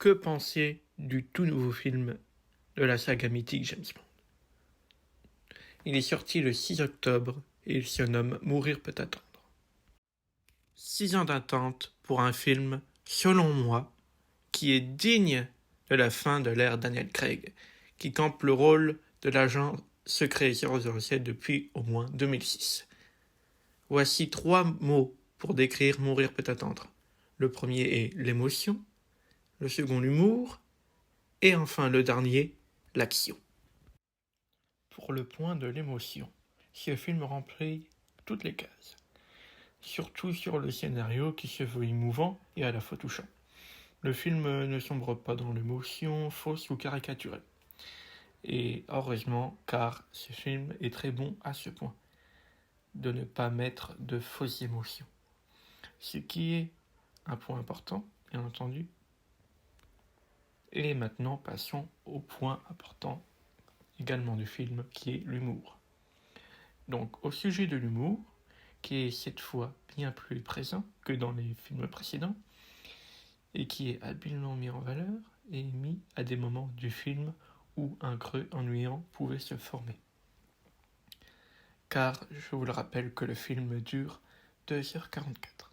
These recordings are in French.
Que penser du tout nouveau film de la saga mythique James Bond? Il est sorti le 6 octobre et il se nomme Mourir peut attendre. 6 ans d'attente pour un film, selon moi, qui est digne de la fin de l'ère Daniel Craig, qui campe le rôle de l'agent secret 007 depuis au moins 2006. Voici 3 mots pour décrire Mourir peut attendre. Le premier est l'émotion, le second l'humour, et enfin le dernier, l'action. Pour le point de l'émotion, ce film remplit toutes les cases, surtout sur le scénario qui se veut émouvant et à la fois touchant. Le film ne sombre pas dans l'émotion fausse ou caricaturée. Et heureusement, car ce film est très bon à ce point, de ne pas mettre de fausses émotions. Ce qui est un point important, bien entendu. Et maintenant, passons au point important également du film, qui est l'humour. Donc, au sujet de l'humour, qui est cette fois bien plus présent que dans les films précédents, et qui est habilement mis en valeur et mis à des moments du film où un creux ennuyant pouvait se former. Car je vous le rappelle que le film dure 2h44.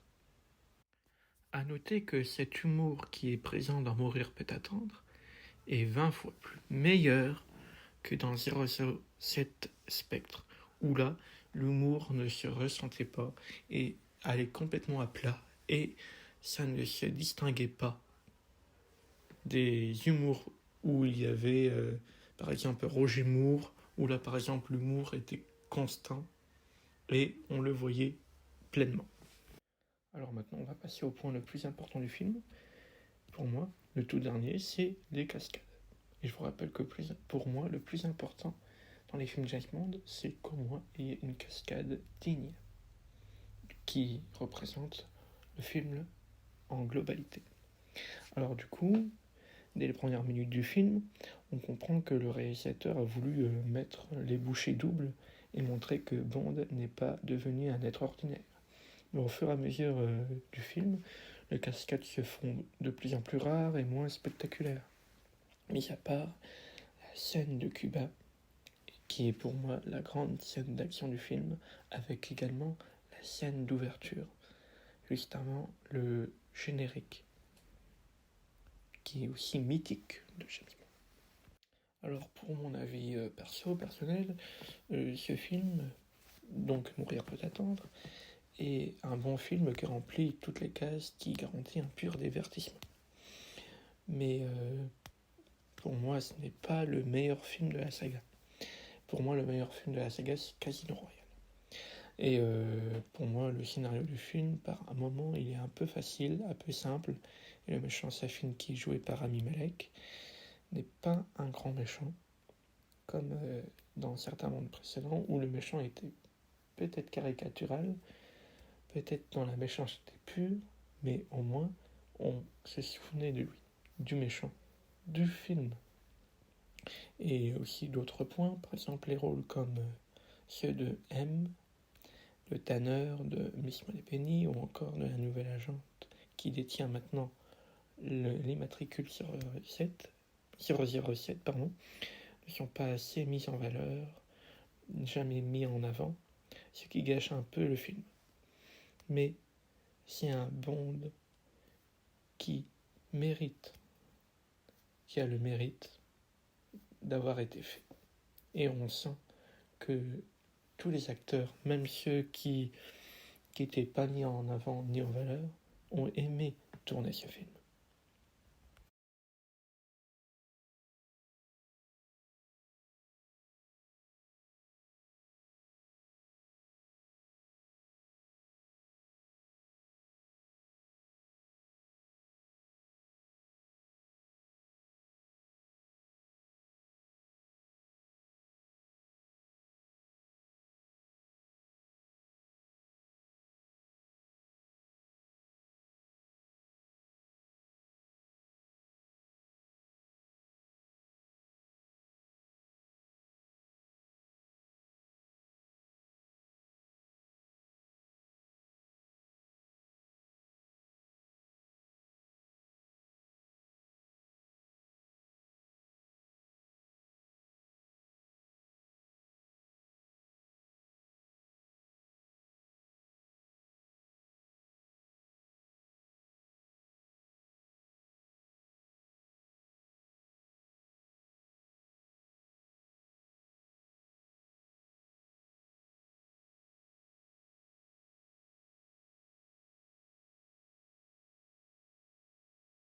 A noter que cet humour qui est présent dans Mourir peut attendre est 20 fois plus meilleur que dans 007 Spectre, où là, l'humour ne se ressentait pas et allait complètement à plat, et ça ne se distinguait pas des humours où il y avait, par exemple, Roger Moore, où là, par exemple, l'humour était constant et on le voyait pleinement. Alors maintenant, on va passer au point le plus important du film. Pour moi, le tout dernier, c'est les cascades. Et je vous rappelle que pour moi, le plus important dans les films James Bond, c'est qu'au moins il y ait une cascade digne qui représente le film en globalité. Alors du coup, dès les premières minutes du film, on comprend que le réalisateur a voulu mettre les bouchées doubles et montrer que Bond n'est pas devenu un être ordinaire. Mais au fur et à mesure du film, les cascades se font de plus en plus rares et moins spectaculaires. Mis à part la scène de Cuba, qui est pour moi la grande scène d'action du film, avec également la scène d'ouverture, juste avant le générique, qui est aussi mythique de James Bond. Alors pour mon avis personnel, ce film, donc Mourir peut attendre, est un bon film qui remplit toutes les cases, qui garantit un pur divertissement. Mais pour moi, ce n'est pas le meilleur film de la saga. Pour moi, le meilleur film de la saga, c'est Casino Royale. Et pour moi, le scénario du film, par un moment, il est un peu facile, un peu simple. Et le méchant Safin, qui est joué par Rami Malek, n'est pas un grand méchant, comme dans certains mondes précédents, où le méchant était peut-être caricatural, peut-être dans la méchanceté pure, mais au moins, on se souvenait de lui, du méchant, du film. Et aussi d'autres points, par exemple les rôles comme ceux de M, le tanneur de Miss Moneypenny, ou encore de la nouvelle agente qui détient maintenant l'immatricule 007, ne sont pas assez mis en valeur, jamais mis en avant, ce qui gâche un peu le film. Mais c'est un Bond qui a le mérite d'avoir été fait. Et on sent que tous les acteurs, même ceux qui n'étaient pas mis en avant ni en valeur, ont aimé tourner ce film.